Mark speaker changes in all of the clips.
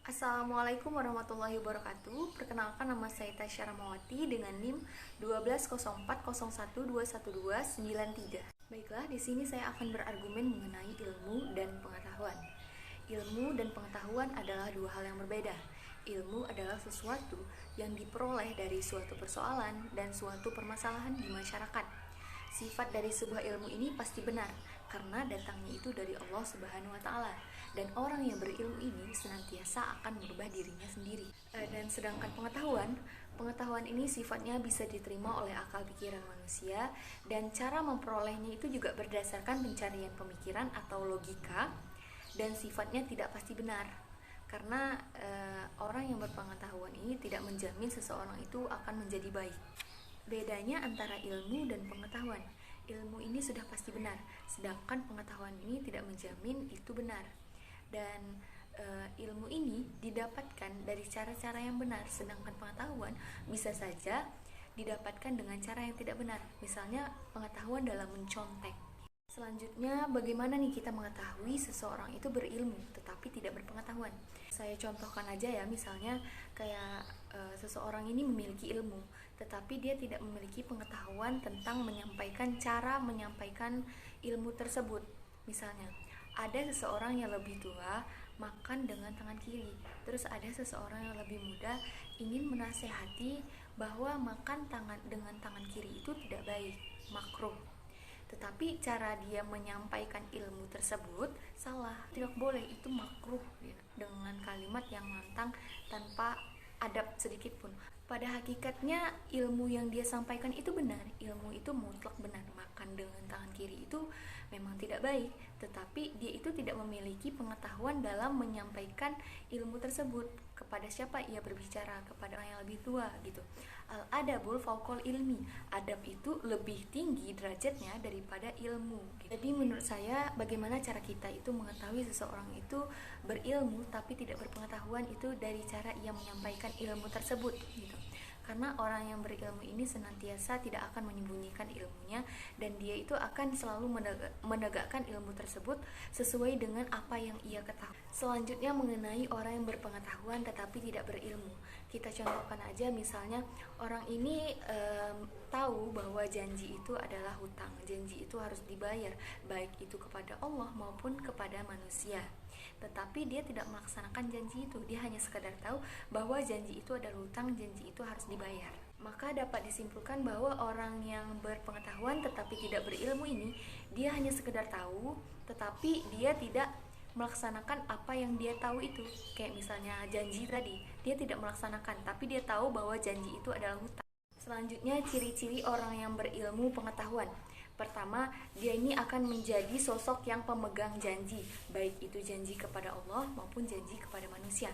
Speaker 1: Assalamualaikum warahmatullahi wabarakatuh. Perkenalkan, nama saya Tasya Ramawati dengan NIM 12040121293. Baiklah, di sini saya akan berargumen mengenai ilmu dan pengetahuan. Ilmu dan pengetahuan adalah dua hal yang berbeda. Ilmu adalah sesuatu yang diperoleh dari suatu persoalan dan suatu permasalahan di masyarakat. Sifat dari sebuah ilmu ini pasti benar karena datangnya itu dari Allah Subhanahu wa taala, dan orang yang berilmu ini senantiasa akan merubah dirinya sendiri. Dan sedangkan pengetahuan ini sifatnya bisa diterima oleh akal pikiran manusia, dan cara memperolehnya itu juga berdasarkan pencarian pemikiran atau logika, dan sifatnya tidak pasti benar karena orang yang berpengetahuan ini tidak menjamin seseorang itu akan menjadi baik. Bedanya antara ilmu dan pengetahuan, ilmu ini sudah pasti benar, sedangkan pengetahuan ini tidak menjamin itu benar. Dan ilmu ini didapatkan dari cara-cara yang benar, sedangkan pengetahuan bisa saja didapatkan dengan cara yang tidak benar, misalnya pengetahuan dalam mencontek. Selanjutnya, bagaimana nih kita mengetahui seseorang itu berilmu tetapi tidak berpengetahuan? Saya contohkan aja ya, misalnya kayak seseorang ini memiliki ilmu tetapi dia tidak memiliki pengetahuan tentang cara menyampaikan ilmu tersebut. Misalnya, ada seseorang yang lebih tua makan dengan tangan kiri, terus ada seseorang yang lebih muda ingin menasehati bahwa makan dengan tangan kiri itu tidak baik, makruh. Tetapi cara dia menyampaikan ilmu tersebut salah, tidak boleh, itu makruh ya, dengan kalimat yang lantang tanpa adab sedikit pun. Pada hakikatnya ilmu yang dia sampaikan itu benar, ilmu itu mutlak benar. Makan dengan tangan kiri itu memang tidak baik, tetapi dia itu tidak memiliki pengetahuan dalam menyampaikan ilmu tersebut. Kepada siapa ia berbicara? Kepada orang yang lebih tua gitu. Al-adabul fauqal ilmi, adab itu lebih tinggi derajatnya daripada ilmu gitu. Jadi menurut saya, bagaimana cara kita itu mengetahui seseorang itu berilmu tapi tidak berpengetahuan, itu dari cara ia menyampaikan ilmu tersebut gitu. Karena orang yang berilmu ini senantiasa tidak akan menyembunyikan ilmunya, dan dia itu akan selalu menegakkan ilmu tersebut sesuai dengan apa yang ia ketahui. Selanjutnya, mengenai orang yang berpengetahuan tetapi tidak berilmu, kita contohkan aja, misalnya orang ini tahu bahwa janji itu adalah hutang, janji itu harus dibayar baik itu kepada Allah maupun kepada manusia, tetapi dia tidak melaksanakan janji itu. Dia hanya sekedar tahu bahwa janji itu adalah hutang, janji itu harus dibayar. Maka dapat disimpulkan bahwa orang yang berpengetahuan tetapi tidak berilmu ini, dia hanya sekedar tahu tetapi dia tidak melaksanakan apa yang dia tahu itu. Kayak misalnya janji tadi, dia tidak melaksanakan tapi dia tahu bahwa janji itu adalah hutang. Selanjutnya, ciri-ciri orang yang berilmu pengetahuan. Pertama, dia ini akan menjadi sosok yang pemegang janji, baik itu janji kepada Allah maupun janji kepada manusia.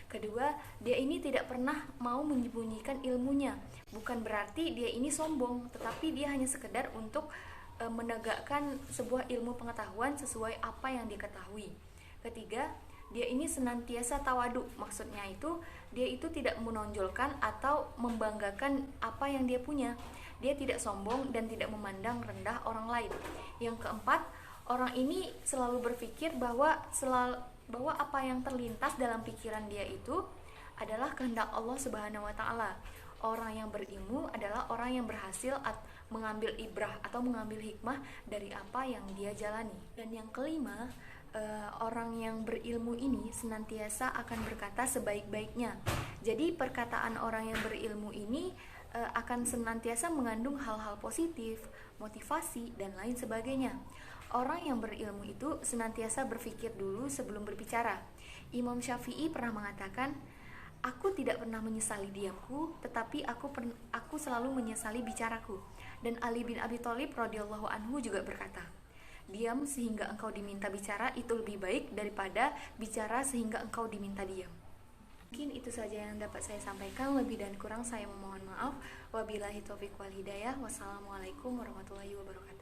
Speaker 1: Kedua, dia ini tidak pernah mau menyembunyikan ilmunya. Bukan berarti dia ini sombong, tetapi dia hanya sekedar untuk menegakkan sebuah ilmu pengetahuan sesuai apa yang diketahui. Ketiga, dia ini senantiasa tawadu, maksudnya itu dia itu tidak menonjolkan atau membanggakan apa yang dia punya. Dia tidak sombong dan tidak memandang rendah orang lain. Yang keempat, orang ini selalu berpikir bahwa apa yang terlintas dalam pikiran dia itu adalah kehendak Allah Subhanahu wa taala. Orang yang berilmu adalah orang yang berhasil mengambil ibrah atau mengambil hikmah dari apa yang dia jalani. Dan yang kelima, orang yang berilmu ini senantiasa akan berkata sebaik-baiknya. Jadi perkataan orang yang berilmu ini akan senantiasa mengandung hal-hal positif, motivasi, dan lain sebagainya. Orang yang berilmu itu senantiasa berpikir dulu sebelum berbicara. Imam Syafi'i pernah mengatakan, "Aku tidak pernah menyesali diamku, tetapi aku selalu menyesali bicaraku." Dan Ali bin Abi Thalib radhiyallahu anhu juga berkata, "Diam sehingga engkau diminta bicara itu lebih baik daripada bicara sehingga engkau diminta diam." Mungkin itu saja yang dapat saya sampaikan. Lebih dan kurang saya memohon maaf. Wabillahi taufiq wal hidayah. Wassalamualaikum warahmatullahi wabarakatuh.